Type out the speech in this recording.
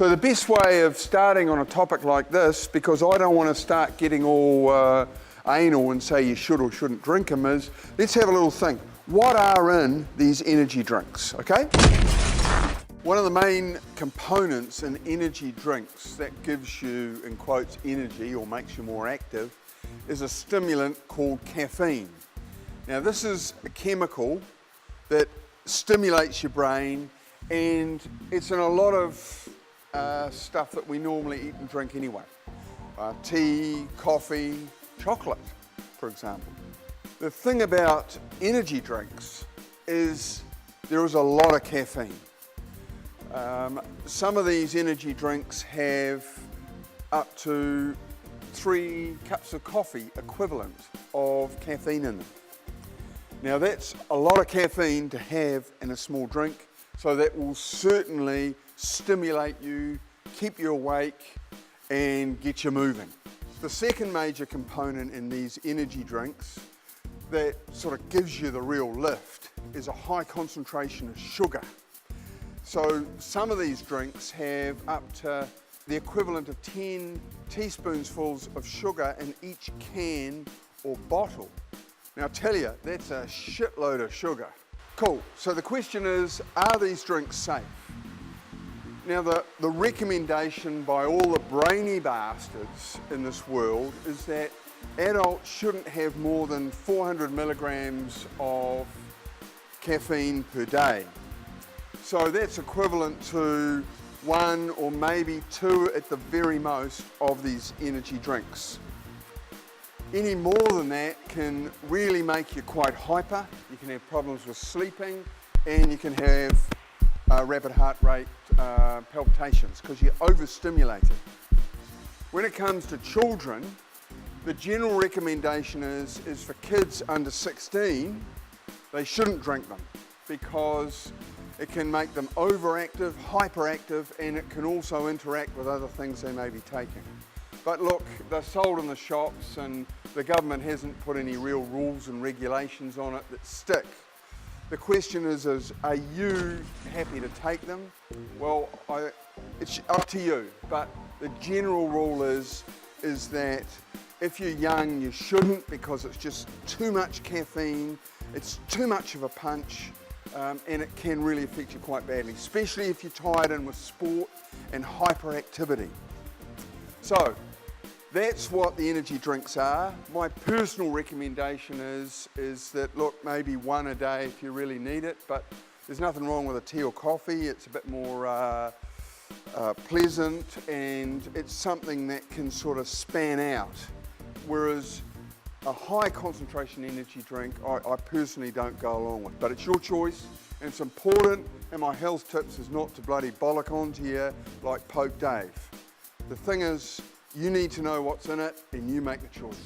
So the best way of starting on a topic like this, because I don't want to start getting all anal and say you should or shouldn't drink them, is let's have a little think. What are in these energy drinks, okay? One of the main components in energy drinks that gives you, in quotes, energy or makes you more active is a stimulant called caffeine. Now this is a chemical that stimulates your brain, and it's in a lot of stuff that we normally eat and drink anyway. Tea, coffee, chocolate, for example. The thing about energy drinks is there is a lot of caffeine. Some of these energy drinks have up to 3 cups of coffee equivalent of caffeine in them. Now that's a lot of caffeine to have in a small drink, so that will certainly stimulate you, keep you awake, and get you moving. The second major component in these energy drinks that sort of gives you the real lift is a high concentration of sugar. So some of these drinks have up to the equivalent of 10 teaspoonfuls of sugar in each can or bottle. Now I tell you, that's a shitload of sugar. Cool, so the question is, are these drinks safe? Now the recommendation by all the brainy bastards in this world is that adults shouldn't have more than 400 milligrams of caffeine per day. So that's equivalent to 1 or maybe 2 at the very most of these energy drinks. Any more than that can really make you quite hyper. You can have problems with sleeping, and you can have rapid heart rate palpitations because you're overstimulated. When it comes to children, the general recommendation is for kids under 16, they shouldn't drink them because it can make them overactive, hyperactive, and it can also interact with other things they may be taking. But look, they're sold in the shops and the government hasn't put any real rules and regulations on it that stick. The question is are you happy to take them? Well, it's up to you, but the general rule is that if you're young, you shouldn't, because it's just too much caffeine, it's too much of a punch, and it can really affect you quite badly, especially if you're tied in with sport and hyperactivity. So that's what the energy drinks are. My personal recommendation is that, look, maybe 1 a day if you really need it, but there's nothing wrong with a tea or coffee. It's a bit more pleasant, and it's something that can sort of span out. Whereas a high concentration energy drink, I personally don't go along with, but it's your choice, and it's important, and my health tips is not to bloody bollock onto you like Pope Dave. The thing is, you need to know what's in it, and you make the choice.